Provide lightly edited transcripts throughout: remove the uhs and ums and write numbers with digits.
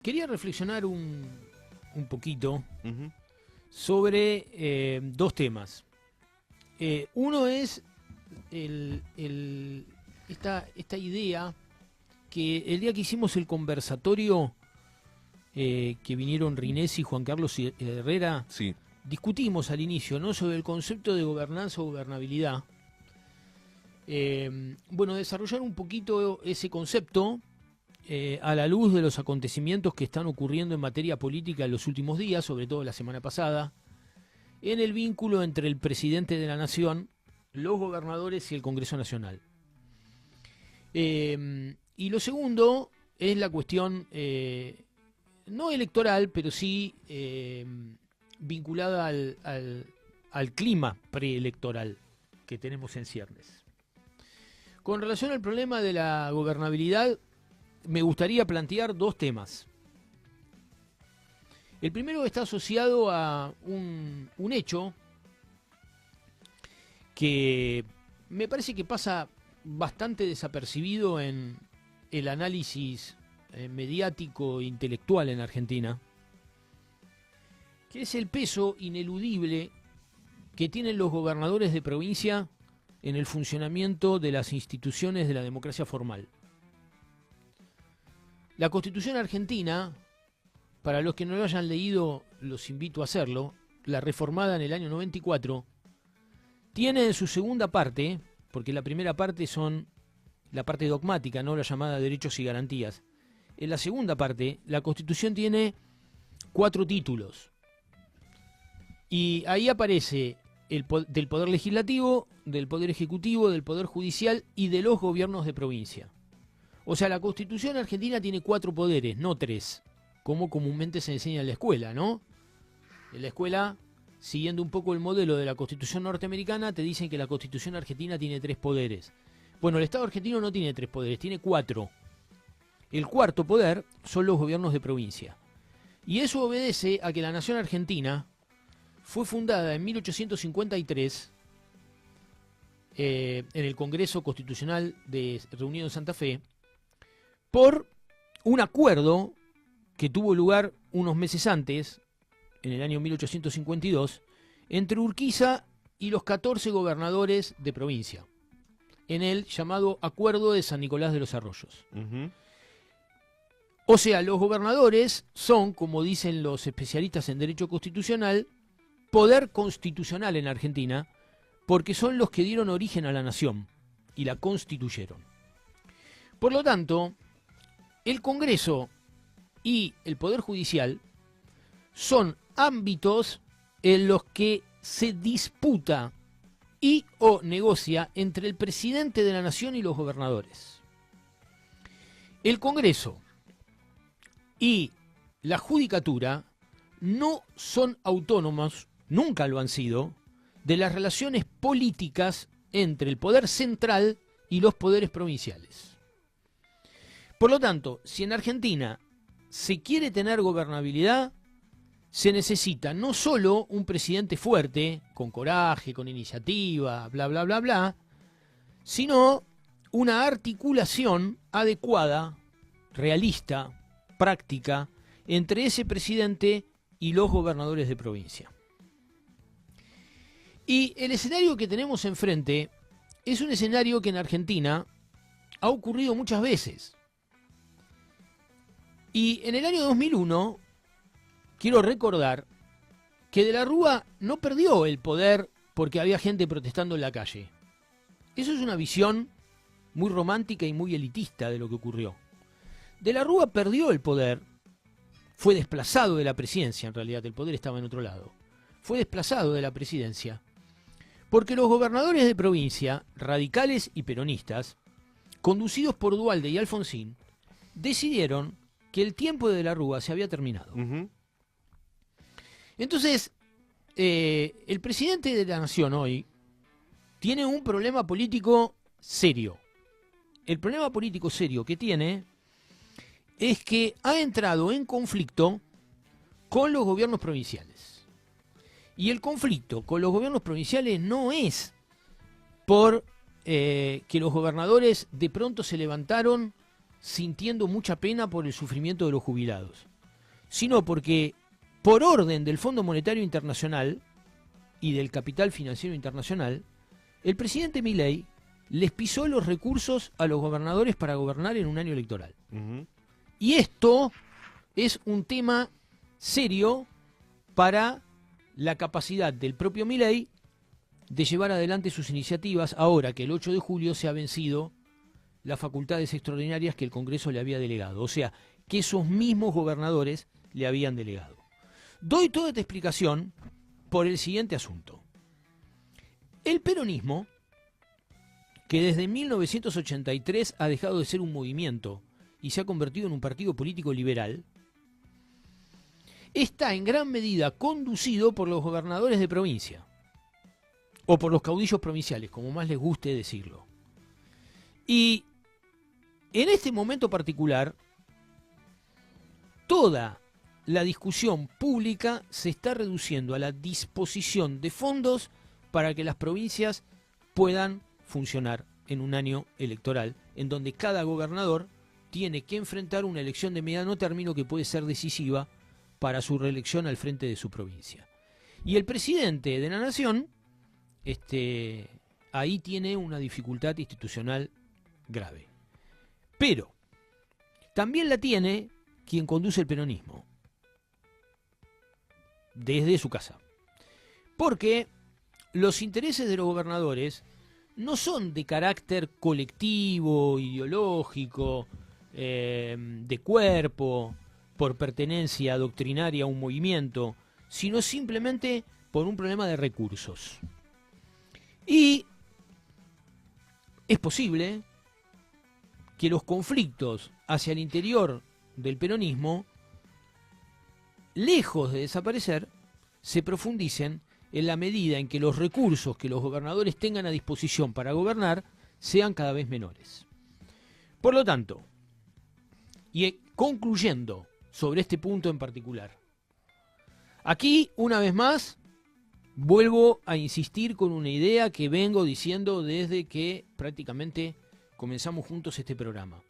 Quería reflexionar un poquito Ujú. sobre dos temas. Uno es esta idea que el día que hicimos el conversatorio, que vinieron Rinés y Juan Carlos Herrera, Sí. discutimos al inicio, ¿no?, sobre el concepto de gobernanza o gobernabilidad. Bueno, desarrollar un poquito ese concepto a la luz de los acontecimientos que están ocurriendo en materia política en los últimos días, sobre todo la semana pasada, en el vínculo entre el presidente de la Nación, los gobernadores y el Congreso Nacional. Y lo segundo es la cuestión no electoral, pero sí vinculada al clima preelectoral que tenemos en ciernes. Con relación al problema de la gobernabilidad, me gustaría plantear dos temas. El primero está asociado a un hecho que me parece que pasa bastante desapercibido en el análisis mediático e intelectual en Argentina, que es el peso ineludible que tienen los gobernadores de provincia en el funcionamiento de las instituciones de la democracia formal. La Constitución argentina, para los que no lo hayan leído, los invito a hacerlo, la reformada en el año 94, tiene en su segunda parte, porque la primera parte son la parte dogmática, no la llamada derechos y garantías. En la segunda parte, la Constitución tiene 4 títulos. Y ahí aparece del Poder Legislativo, del Poder Ejecutivo, del Poder Judicial y de los gobiernos de provincia. O sea, la Constitución argentina tiene 4 poderes, no 3, como comúnmente se enseña en la escuela, ¿no? En la escuela, siguiendo un poco el modelo de la Constitución norteamericana, te dicen que la Constitución argentina tiene 3 poderes. Bueno, el Estado argentino no tiene 3 poderes, tiene 4. El cuarto poder son los gobiernos de provincia. Y eso obedece a que la nación argentina fue fundada en 1853 en el Congreso Constitucional reunido en Santa Fe por un acuerdo que tuvo lugar unos meses antes, en el año 1852, entre Urquiza y los 14 gobernadores de provincia, en el llamado Acuerdo de San Nicolás de los Arroyos. Ujú. O sea, los gobernadores son, como dicen los especialistas en derecho constitucional, poder constitucional en Argentina, porque son los que dieron origen a la nación y la constituyeron. Por lo tanto, el Congreso y el Poder Judicial son ámbitos en los que se disputa y o negocia entre el presidente de la nación y los gobernadores. El Congreso y la Judicatura no son autónomos, nunca lo han sido, de las relaciones políticas entre el poder central y los poderes provinciales. Por lo tanto, si en Argentina se quiere tener gobernabilidad, se necesita no solo un presidente fuerte, con coraje, con iniciativa, bla, bla, bla, bla, sino una articulación adecuada, realista, práctica, entre ese presidente y los gobernadores de provincia. Y el escenario que tenemos enfrente es un escenario que en Argentina ha ocurrido muchas veces. Y en el año 2001, quiero recordar que De la Rúa no perdió el poder porque había gente protestando en la calle. Eso es una visión muy romántica y muy elitista de lo que ocurrió. De la Rúa perdió el poder, fue desplazado de la presidencia, en realidad el poder estaba en otro lado. Fue desplazado de la presidencia porque los gobernadores de provincia, radicales y peronistas, conducidos por Duhalde y Alfonsín, decidieron que el tiempo de la Rúa se había terminado. Ujú. Entonces, el presidente de la nación hoy tiene un problema político serio. El problema político serio que tiene es que ha entrado en conflicto con los gobiernos provinciales. Y el conflicto con los gobiernos provinciales no es por que los gobernadores de pronto se levantaron sintiendo mucha pena por el sufrimiento de los jubilados. sino porque por orden del Fondo Monetario Internacional y del capital financiero internacional, el presidente Milei les pisó los recursos a los gobernadores para gobernar en un año electoral. Y esto es un tema serio para la capacidad del propio Milei de llevar adelante sus iniciativas ahora que el 8 de julio se ha vencido las facultades extraordinarias que el Congreso le había delegado. O sea, que esos mismos gobernadores le habían delegado. Doy toda esta explicación por el siguiente asunto. El peronismo, que desde 1983 ha dejado de ser un movimiento y se ha convertido en un partido político liberal, está en gran medida conducido por los gobernadores de provincia, o por los caudillos provinciales, como más les guste decirlo. Y en este momento particular, toda la discusión pública se está reduciendo a la disposición de fondos para que las provincias puedan funcionar en un año electoral, en donde cada gobernador tiene que enfrentar una elección de mediano término que puede ser decisiva para su reelección al frente de su provincia. Y el presidente de la nación, ahí tiene una dificultad institucional grave. Pero también la tiene quien conduce el peronismo, desde su casa. Porque los intereses de los gobernadores no son de carácter colectivo, ideológico, de cuerpo, por pertenencia doctrinaria a un movimiento, sino simplemente por un problema de recursos. Y es posible que los conflictos hacia el interior del peronismo, lejos de desaparecer, se profundicen en la medida en que los recursos que los gobernadores tengan a disposición para gobernar sean cada vez menores. Por lo tanto, y concluyendo sobre este punto en particular, aquí, una vez más, vuelvo a insistir con una idea que vengo diciendo desde que prácticamente comenzamos juntos este programa.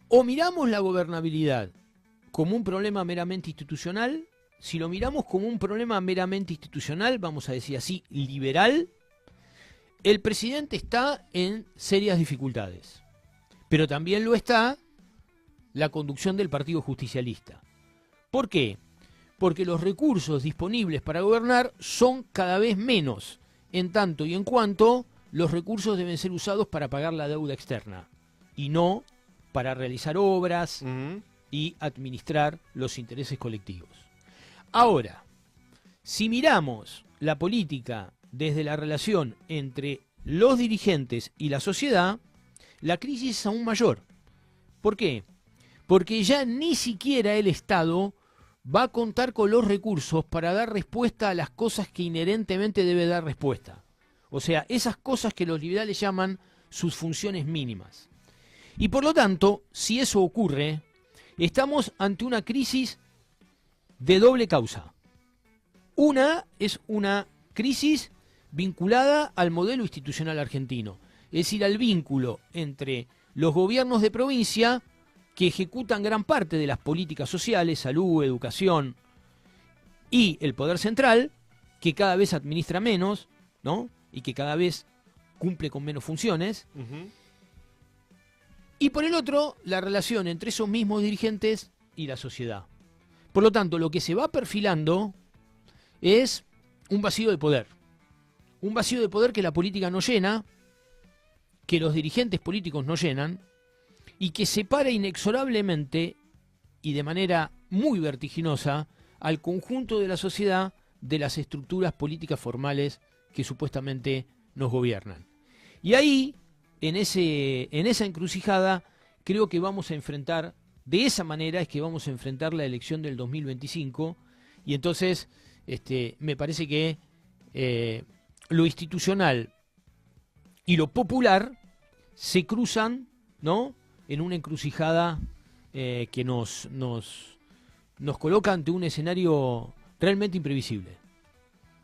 O miramos la gobernabilidad como un problema meramente institucional. Si lo miramos como un problema meramente institucional, vamos a decir así, liberal, el presidente está en serias dificultades. Pero también lo está la conducción del Partido Justicialista. ¿Por qué? Porque los recursos disponibles para gobernar son cada vez menos, en tanto y en cuanto los recursos deben ser usados para pagar la deuda externa y no para realizar obras y administrar los intereses colectivos. Ahora, si miramos la política desde la relación entre los dirigentes y la sociedad, la crisis es aún mayor. ¿Por qué? Porque ya ni siquiera el Estado va a contar con los recursos para dar respuesta a las cosas que inherentemente debe dar respuesta. O sea, esas cosas que los liberales llaman sus funciones mínimas. Y por lo tanto, si eso ocurre, estamos ante una crisis de doble causa. Una es una crisis vinculada al modelo institucional argentino, es decir, al vínculo entre los gobiernos de provincia que ejecutan gran parte de las políticas sociales, salud, educación, y el poder central, que cada vez administra menos, ¿no? Y que cada vez cumple con menos funciones. Y por el otro, la relación entre esos mismos dirigentes y la sociedad. Por lo tanto, lo que se va perfilando es un vacío de poder. Un vacío de poder que la política no llena, que los dirigentes políticos no llenan, y que separa inexorablemente y de manera muy vertiginosa al conjunto de la sociedad de las estructuras políticas formales que supuestamente nos gobiernan. Y ahí, en esa encrucijada, creo que vamos a enfrentar, de esa manera es que vamos a enfrentar la elección del 2025, y entonces me parece que lo institucional y lo popular se cruzan, ¿no?, en una encrucijada que nos coloca ante un escenario realmente imprevisible.